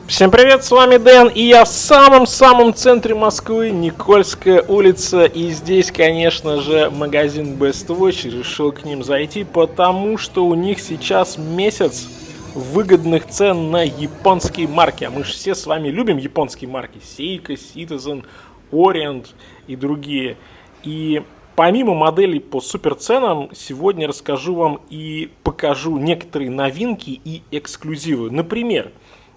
Всем привет, с вами Дэн, и я в самом-самом центре Москвы, Никольская улица, и здесь, конечно же, магазин Best Watch. Решил к ним зайти, потому что у них сейчас месяц выгодных цен на японские марки. А мы же все с вами любим японские марки: Seiko, Citizen, Orient и другие. И помимо моделей по суперценам, сегодня расскажу вам и покажу некоторые новинки и эксклюзивы. Например,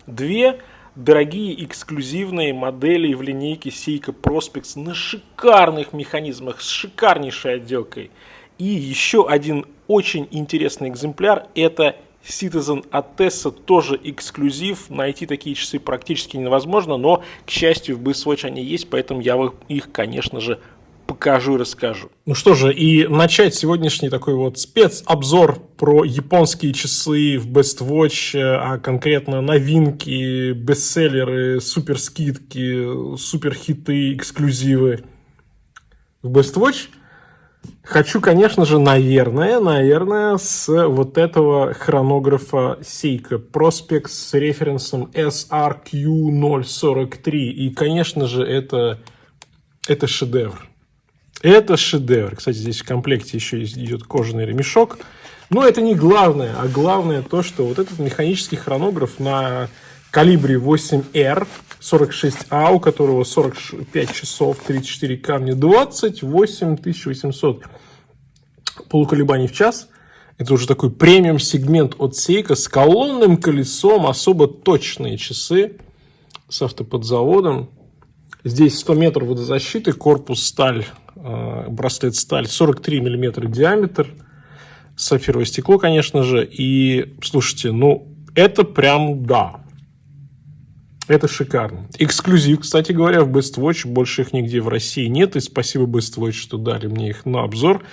две дорогие эксклюзивные модели в линейке Seiko Prospex на шикарных механизмах с шикарнейшей отделкой. И еще один очень интересный экземпляр – это Citizen от Tessa, тоже эксклюзив. Найти такие часы практически невозможно, но, к счастью, в Best Watch они есть, поэтому я их, конечно же, покажу и расскажу. Ну что же, и начать сегодняшний такой вот спецобзор про японские часы в Best Watch, а конкретно новинки, бестселлеры, суперскидки, суперхиты, эксклюзивы в Best Watch. Хочу, конечно же, наверное, с вот этого хронографа Seiko Prospex с референсом SRQ043. И, конечно же, это шедевр. Это шедевр. Кстати, здесь в комплекте еще идет кожаный ремешок. Но это не главное. А главное то, что вот этот механический хронограф на калибре 8R 46А, у которого 45 часов, 34 камня, 28 800 полуколебаний в час. Это уже такой премиум-сегмент от Seiko с колонным колесом, особо точные часы с автоподзаводом. Здесь 100 метров водозащиты, корпус сталь, браслет сталь, 43 мм диаметр, сапфировое стекло, конечно же. И, слушайте, это прям, да, это шикарно. Эксклюзив, кстати говоря, в Best Watch, больше их нигде в России нет. И спасибо Best Watch, что дали мне их на обзор,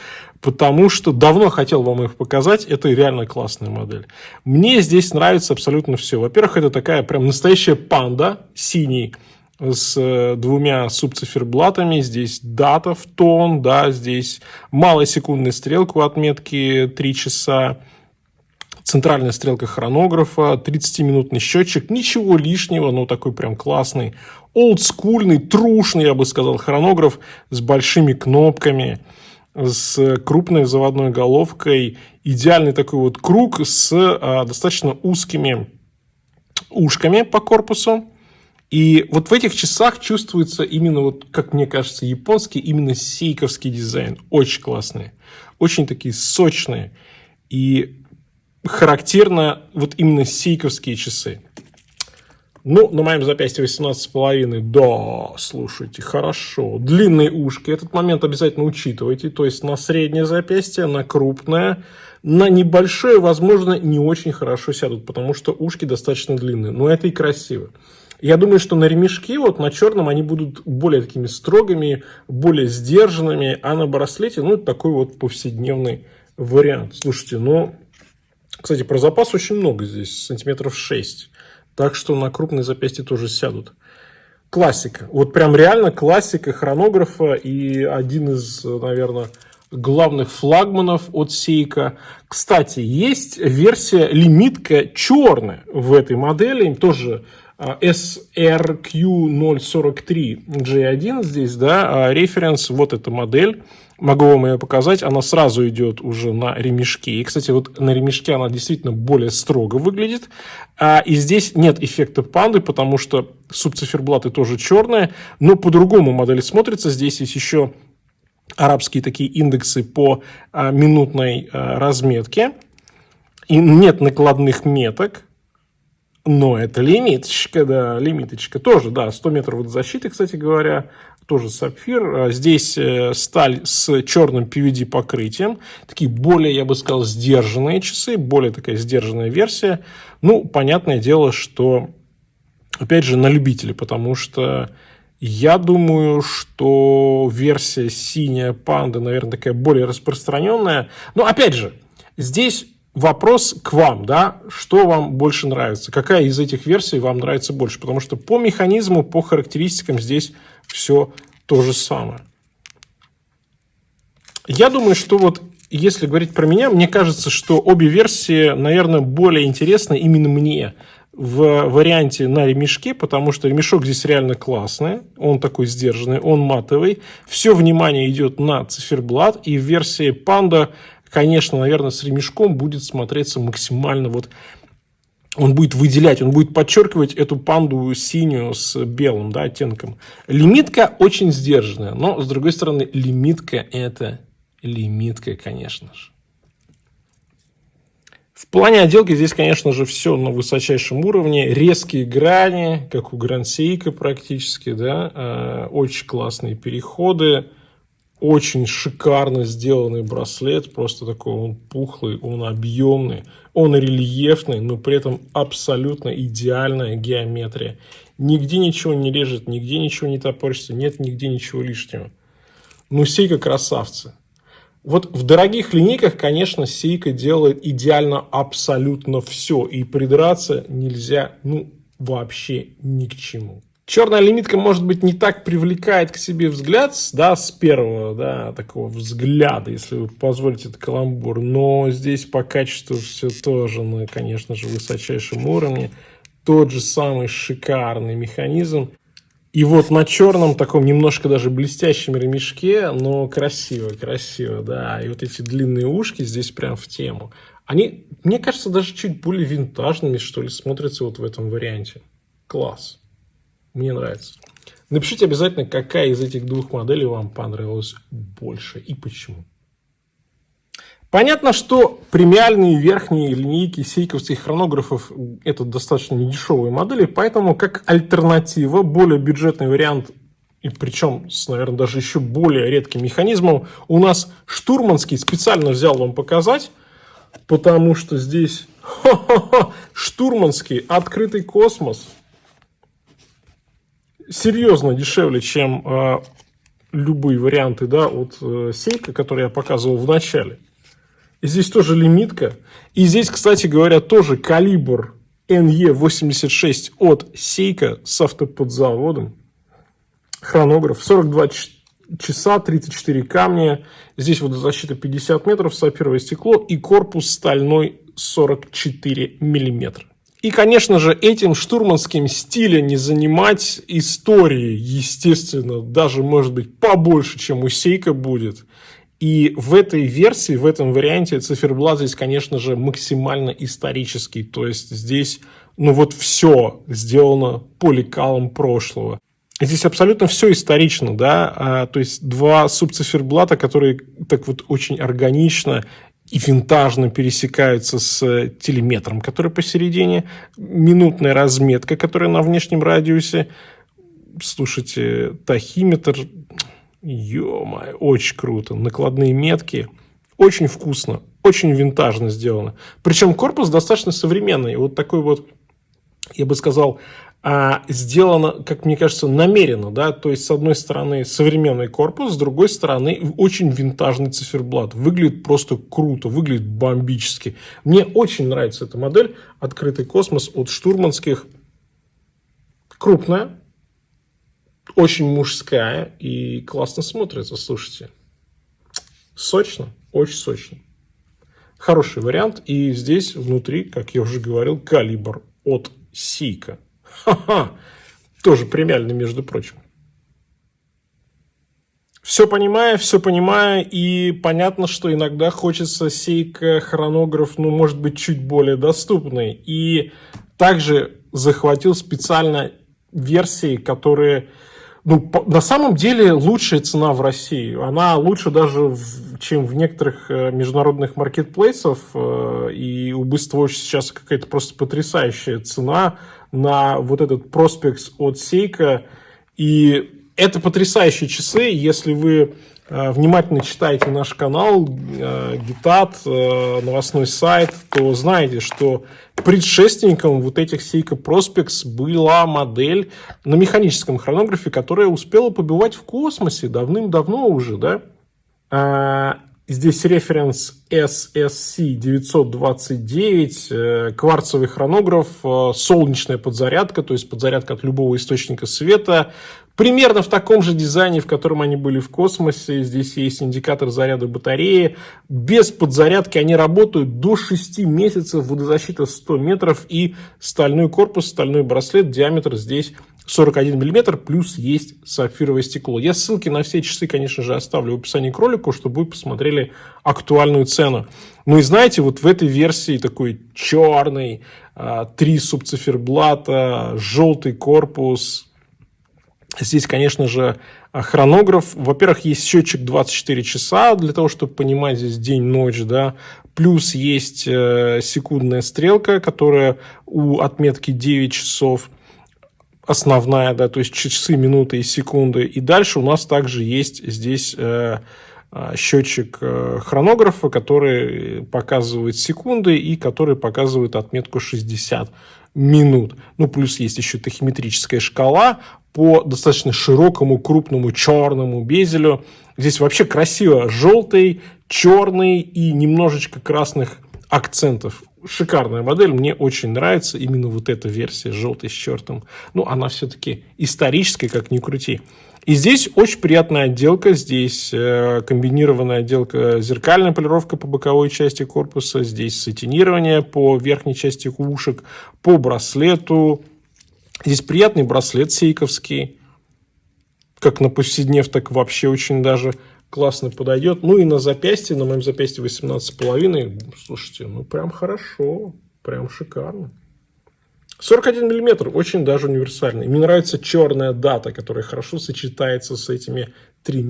потому что давно хотел вам их показать. Это реально классная модель. Мне здесь нравится абсолютно все. Во-первых, это такая прям настоящая панда, синий, с двумя субциферблатами. Здесь дата в тон, да, здесь малая секундная стрелка у отметки 3 часа, центральная стрелка хронографа, 30-минутный счетчик, ничего лишнего, но такой прям классный, олдскульный, трушный, я бы сказал, хронограф с большими кнопками, с крупной заводной головкой, идеальный такой вот круг с достаточно узкими ушками по корпусу. И вот в этих часах чувствуется именно, вот, как мне кажется, японский, именно сейковский дизайн. Очень классные, очень такие сочные. И характерно вот именно сейковские часы. На моем запястье 18,5. Да, слушайте, хорошо. Длинные ушки. Этот момент обязательно учитывайте. То есть, на среднее запястье, на крупное. На небольшое, возможно, не очень хорошо сядут, потому что ушки достаточно длинные. Но это и красиво. Я думаю, что на ремешке, вот на черном, они будут более такими строгими, более сдержанными, а на браслете, это такой вот повседневный вариант. Слушайте, кстати, про запас очень много здесь, сантиметров 6, так что на крупные запястья тоже сядут. Классика, вот прям реально классика хронографа и один из, наверное, главных флагманов от Seiko. Кстати, есть версия лимитка черная в этой модели, тоже SRQ043 J1 здесь, да, референс, вот эта модель. Могу вам ее показать, она сразу идет уже на ремешке. И, кстати, вот на ремешке она действительно более строго выглядит. И здесь нет эффекта панды, потому что субциферблаты тоже черные, но по-другому модель смотрится. Здесь есть еще арабские такие индексы по минутной разметке. И нет накладных меток. Но это лимиточка, да, лимиточка. Тоже, да, 100 метров водозащиты, кстати говоря, тоже сапфир. Здесь сталь с черным PVD покрытием. Такие более, я бы сказал, сдержанные часы, более такая сдержанная версия. Понятное дело, что, опять же, на любителя, потому что я думаю, что версия синяя панда, наверное, такая более распространенная. Но, опять же, здесь вопрос к вам, да, что вам больше нравится, какая из этих версий вам нравится больше, потому что по механизму, по характеристикам здесь все то же самое. Я думаю, что вот если говорить про меня, мне кажется, что обе версии, наверное, более интересны именно мне. в варианте на ремешке, потому что ремешок здесь реально классный, он такой сдержанный, он матовый, все внимание идет на циферблат, и в версии Panda, конечно, наверное, с ремешком будет смотреться максимально вот. Он будет выделять, он будет подчеркивать эту панду синюю с белым, да, оттенком. Лимитка очень сдержанная, но, с другой стороны, лимитка – это лимитка, конечно же. В плане отделки здесь, конечно же, все на высочайшем уровне. Резкие грани, как у Grand Seiko практически, да, очень классные переходы. Очень шикарно сделанный браслет, просто такой он пухлый, он объемный, он рельефный, но при этом абсолютно идеальная геометрия. Нигде ничего не режет, нигде ничего не топорщится, нет нигде ничего лишнего. Ну, Seiko красавцы. Вот в дорогих линейках, конечно, Seiko делает идеально абсолютно все, и придраться нельзя, ну, вообще ни к чему. Черная лимитка, может быть, не так привлекает к себе взгляд, да, с первого, да, такого взгляда, если вы позволите этот каламбур, но здесь по качеству все тоже на, конечно же, высочайшем уровне, тот же самый шикарный механизм. И вот на черном таком немножко даже блестящем ремешке, но красиво, красиво, да, и вот эти длинные ушки здесь прям в тему. Они, мне кажется, даже чуть более винтажными, что ли, смотрятся вот в этом варианте. Класс. Мне нравится. Напишите обязательно, какая из этих двух моделей вам понравилась больше и почему. Понятно, что премиальные верхние линейки сейковских хронографов – это достаточно недешевые модели, поэтому как альтернатива, более бюджетный вариант, и причем с, наверное, даже еще более редким механизмом, у нас штурманский, специально взял вам показать, потому что здесь штурманский открытый космос. Серьезно дешевле, чем любые варианты, да, от Seiko, которые я показывал в начале. И здесь тоже лимитка. И здесь, кстати говоря, тоже калибр NE86 от Seiko с автоподзаводом. Хронограф 42 часа, 34 камня. Здесь водозащита 50 метров, сапфировое стекло и корпус стальной 44 миллиметра. И, конечно же, этим штурманским стилем не занимать истории, естественно, даже, может быть, побольше, чем у Seiko будет. И в этой версии, в этом варианте циферблат здесь, конечно же, максимально исторический. То есть здесь, ну вот все сделано по лекалам прошлого. Здесь абсолютно все исторично, да, то есть два субциферблата, которые так вот очень органично и винтажно пересекаются с телеметром, который посередине, минутная разметка, которая на внешнем радиусе. Слушайте, тахиметр, ё-моё, очень круто. Накладные метки, очень вкусно, очень винтажно сделано. Причем корпус достаточно современный, вот такой вот, я бы сказал, сделано, как мне кажется, намеренно, да, то есть с одной стороны современный корпус, с другой стороны очень винтажный циферблат, выглядит просто круто, выглядит бомбически. Мне очень нравится эта модель, открытый космос от штурманских, крупная, очень мужская и классно смотрится, слушайте, сочно, очень сочно, хороший вариант, и здесь внутри, как я уже говорил, калибр от Seiko. Ха-ха, тоже премиальный, между прочим. Все понимаю, и понятно, что иногда хочется Seiko хронограф, ну, может быть, чуть более доступный. И также захватил специально версии, которые, ну, на самом деле лучшая цена в России. Она лучше даже, чем в некоторых международных маркетплейсах. И у Быстро сейчас какая-то просто потрясающая цена на вот этот Prospex от Seiko. И это потрясающие часы. Если вы внимательно читаете наш канал, Гитат, новостной сайт, то знаете, что предшественником вот этих Seiko Prospex была модель на механическом хронографе, которая успела побывать в космосе давным-давно уже, да? Здесь референс SSC929, кварцевый хронограф, солнечная подзарядка, то есть подзарядка от любого источника света. Примерно в таком же дизайне, в котором они были в космосе. Здесь есть индикатор заряда батареи. Без подзарядки они работают до 6 месяцев, водозащита 100 метров и стальной корпус, стальной браслет, диаметр здесь 41 мм, плюс есть сапфировое стекло. Я ссылки на все часы, конечно же, оставлю в описании к ролику, чтобы вы посмотрели актуальную цену. Ну и знаете, вот в этой версии такой черный, 3 субциферблата, желтый корпус. Здесь, конечно же, хронограф. Во-первых, есть счетчик 24 часа, для того, чтобы понимать здесь день-ночь, да. Плюс есть секундная стрелка, которая у отметки 9 часов. Основная, да, то есть часы, минуты и секунды. И дальше у нас также есть здесь счетчик хронографа, который показывает секунды и который показывает отметку 60 минут. Ну, плюс есть еще тахиметрическая шкала по достаточно широкому, крупному, черному безелю. Здесь вообще красиво. Желтый, черный и немножечко красных акцентов. Шикарная модель, мне очень нравится именно вот эта версия, желтый с черным. Ну, она все-таки историческая, как ни крути. И здесь очень приятная отделка, здесь комбинированная отделка, зеркальная полировка по боковой части корпуса, здесь сатинирование по верхней части ушек, по браслету. Здесь приятный браслет сейковский, как на повседнев, так вообще очень даже классно подойдет. Ну и на запястье, на моем запястье 18,5. Слушайте, ну прям хорошо, прям шикарно. 41 мм, очень даже универсальный. Мне нравится черная дата, которая хорошо сочетается с этими 3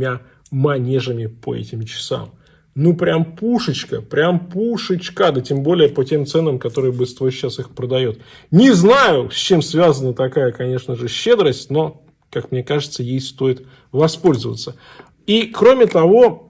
манежами по этим часам. Ну прям пушечка, да тем более по тем ценам, которые Бество сейчас их продает. Не знаю, с чем связана такая, конечно же, щедрость, но, как мне кажется, ей стоит воспользоваться. И, кроме того,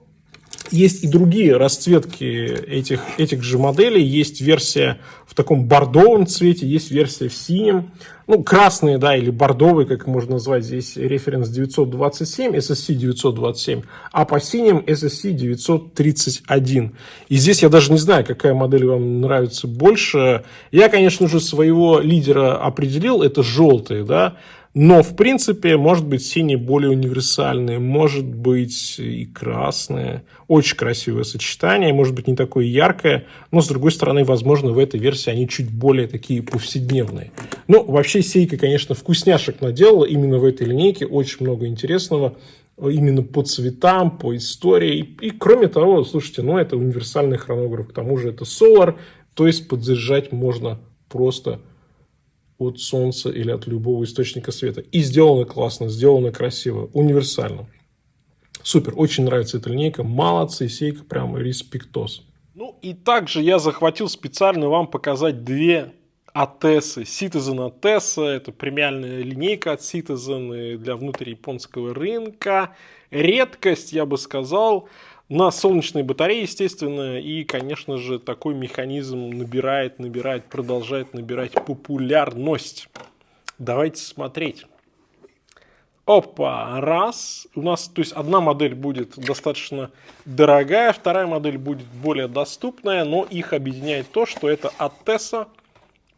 есть и другие расцветки этих же моделей. Есть версия в таком бордовом цвете, есть версия в синем. Ну, красные, да, или бордовый, как можно назвать. Здесь референс 927, SSC 927, а по синим SSC 931. И здесь я даже не знаю, какая модель вам нравится больше. Я, конечно же, своего лидера определил, это желтые, да. Но, в принципе, может быть, синие более универсальные, может быть, и красные. Очень красивое сочетание, может быть, не такое яркое, но, с другой стороны, возможно, в этой версии они чуть более такие повседневные. Ну, вообще, Сейка, конечно, вкусняшек наделала именно в этой линейке, очень много интересного, именно по цветам, по истории. И кроме того, слушайте, ну, это универсальный хронограф, к тому же это Solar, то есть подзаряжать можно просто от солнца или от любого источника света. И сделано классно, сделано красиво, универсально. Супер, очень нравится эта линейка. Молодцы, Сейка, прям респектос. Ну и также я захватил специально вам показать две Атесы. Citizen Atessa, это премиальная линейка от Citizen для внутрияпонского рынка. Редкость, я бы сказал, на солнечной батарее, естественно, и, конечно же, такой механизм набирает, продолжает набирать популярность. Давайте смотреть. Опа, раз. У нас, то есть, одна модель будет достаточно дорогая, вторая модель будет более доступная, но их объединяет то, что это Atessa,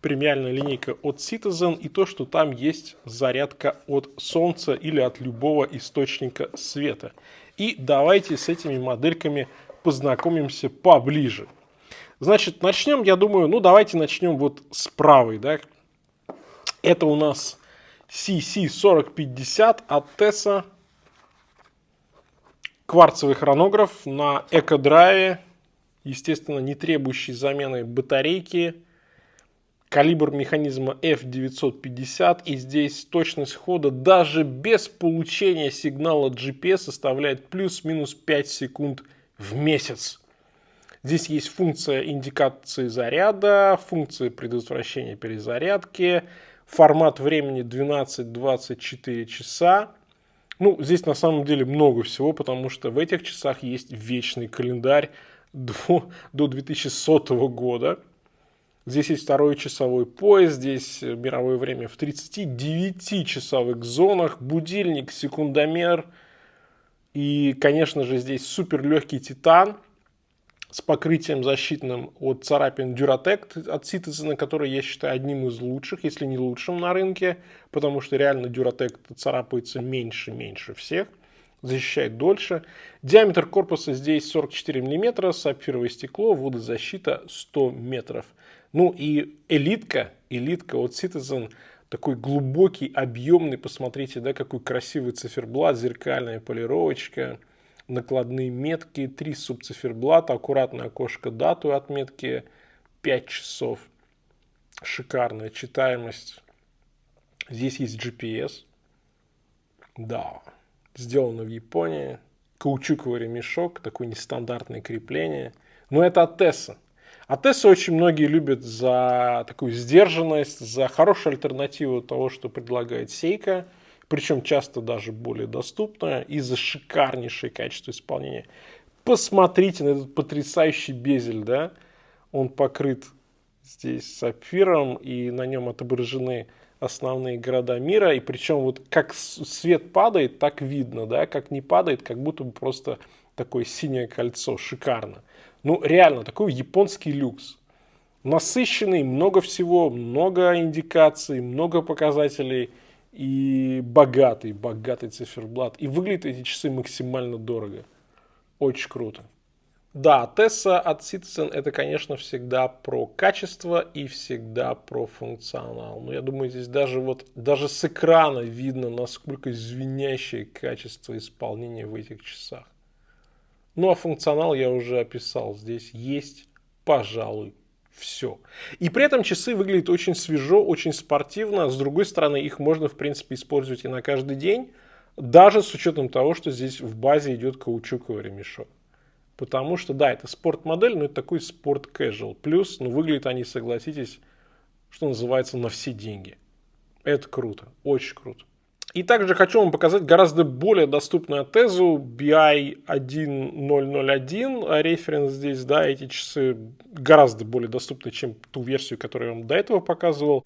премиальная линейка от Citizen, и то, что там есть зарядка от солнца или от любого источника света. И давайте с этими модельками познакомимся поближе. Значит, начнем, я думаю, ну давайте начнем вот с правой, да. Это у нас CC4050 от Atessa. Кварцевый хронограф на эко-драйве. Естественно, не требующий замены батарейки. Калибр механизма F950, и здесь точность хода даже без получения сигнала GPS составляет плюс-минус 5 секунд в месяц. Здесь есть функция индикации заряда, функция предотвращения перезарядки, формат времени 12-24 часа. Ну, здесь на самом деле много всего, потому что в этих часах есть вечный календарь до 2100 года. Здесь есть второй часовой пояс, здесь мировое время в 39-часовых зонах, будильник, секундомер. И, конечно же, здесь супер легкий титан. с покрытием защитным от царапин Duratect от Citizen, который я считаю одним из лучших, если не лучшим на рынке, потому что реально Duratect царапается меньше всех, защищает дольше. Диаметр корпуса здесь 44 мм, сапфировое стекло, водозащита 100 метров. Ну и элитка от Citizen, такой глубокий, объемный, посмотрите, да, какой красивый циферблат, зеркальная полировочка, накладные метки, 3 субциферблата, аккуратное окошко дату отметки, 5 часов. Шикарная читаемость. Здесь есть GPS. Да, сделано в Японии. Каучуковый ремешок, такое нестандартное крепление. Но это от Tessa. А Tessa очень многие любят за такую сдержанность, за хорошую альтернативу того, что предлагает Seiko. Причем часто даже более доступная и за шикарнейшее качество исполнения. Посмотрите на этот потрясающий безель, да? Он покрыт здесь сапфиром, и на нем отображены основные города мира. И причем вот как свет падает, так видно, да? Как не падает, как будто бы просто такое синее кольцо. Шикарно. Ну, реально, такой японский люкс. Насыщенный, много всего, много индикаций, много показателей. И богатый циферблат. И выглядят эти часы максимально дорого. Очень круто. Да, Tessa от Citizen это, конечно, всегда про качество и всегда про функционал. Но я думаю, здесь даже с экрана видно, насколько звенящее качество исполнения в этих часах. Ну а функционал я уже описал. Здесь есть, пожалуй, все. И при этом часы выглядят очень свежо, очень спортивно. С другой стороны, их можно, в принципе, использовать и на каждый день, даже с учетом того, что здесь в базе идет каучуковый ремешок. Потому что, да, это спорт-модель, но это такой спорт-кэжуал. Плюс, ну, выглядят они, согласитесь, что называется, на все деньги. Это круто, очень круто. И также хочу вам показать гораздо более доступную тезу BI1001. Референс здесь, да, эти часы гораздо более доступны, чем ту версию, которую я вам до этого показывал.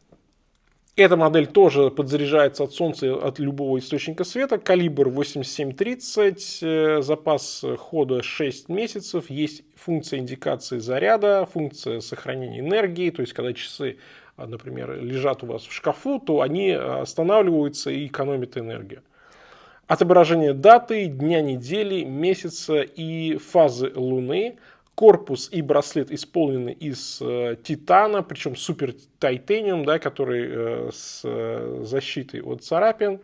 Эта модель тоже подзаряжается от солнца, от любого источника света. Калибр 8730, запас хода 6 месяцев. Есть функция индикации заряда, функция сохранения энергии. То есть, когда часы, например, лежат у вас в шкафу, то они останавливаются и экономят энергию. Отображение даты, дня недели, месяца и фазы Луны. Корпус и браслет исполнены из титана, причем супер тайтаниум, да, который с защитой от царапин.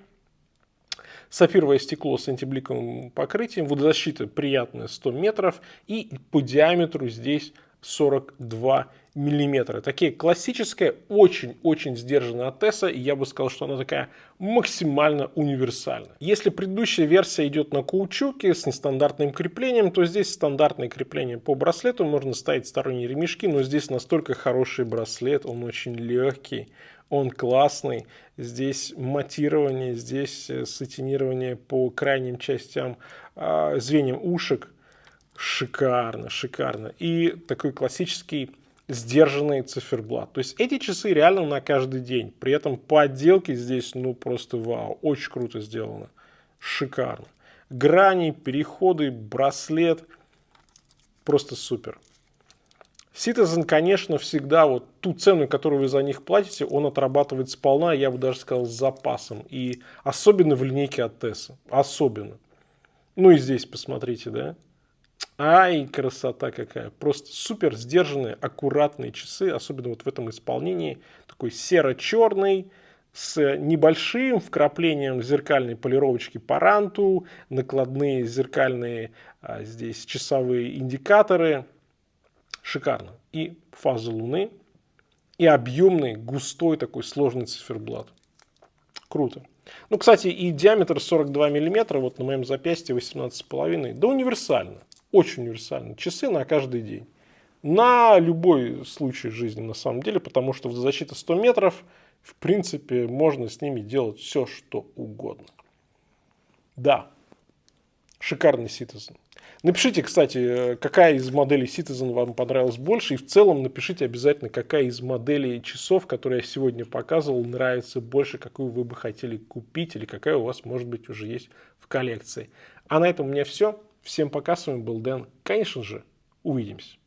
Сапфировое стекло с антибликовым покрытием, водозащита приятная 100 метров и по диаметру здесь 42 миллиметра. Такие классическая, очень-очень сдержанная Tessa, и я бы сказал, что она такая максимально универсальная. Если предыдущая версия идет на каучуке с нестандартным креплением, то здесь стандартное крепление по браслету, можно ставить сторонние ремешки, но здесь настолько хороший браслет, он очень легкий, он классный. Здесь матирование, здесь сатинирование по крайним частям звеньям ушек. Шикарно, шикарно. И такой классический сдержанный циферблат. То есть эти часы реально на каждый день. При этом по отделке здесь, ну просто вау. Очень круто сделано. Шикарно. Грани, переходы, браслет. Просто супер. Citizen, конечно, всегда вот ту цену, которую вы за них платите, он отрабатывает сполна, я бы даже сказал, с запасом. И особенно в линейке от Tessa. Особенно. Ну и здесь посмотрите, да. Ай, красота какая. Просто супер сдержанные, аккуратные часы, особенно вот в этом исполнении. Такой серо-черный, с небольшим вкраплением зеркальной полировочки по ранту, накладные зеркальные здесь часовые индикаторы. Шикарно. И фаза Луны, и объемный, густой такой сложный циферблат. Круто. Ну, кстати, и диаметр 42 мм, вот на моем запястье 18,5. Да универсально. Очень универсально. Часы на каждый день. На любой случай жизни на самом деле, потому что водозащита 100 метров, в принципе, можно с ними делать все, что угодно. Да, шикарный Citizen. Напишите, кстати, какая из моделей Citizen вам понравилась больше. И в целом напишите обязательно, какая из моделей часов, которые я сегодня показывал, нравится больше, какую вы бы хотели купить или какая у вас, может быть, уже есть в коллекции. А на этом у меня все. Всем пока, с вами был Дэн. Конечно же, Увидимся.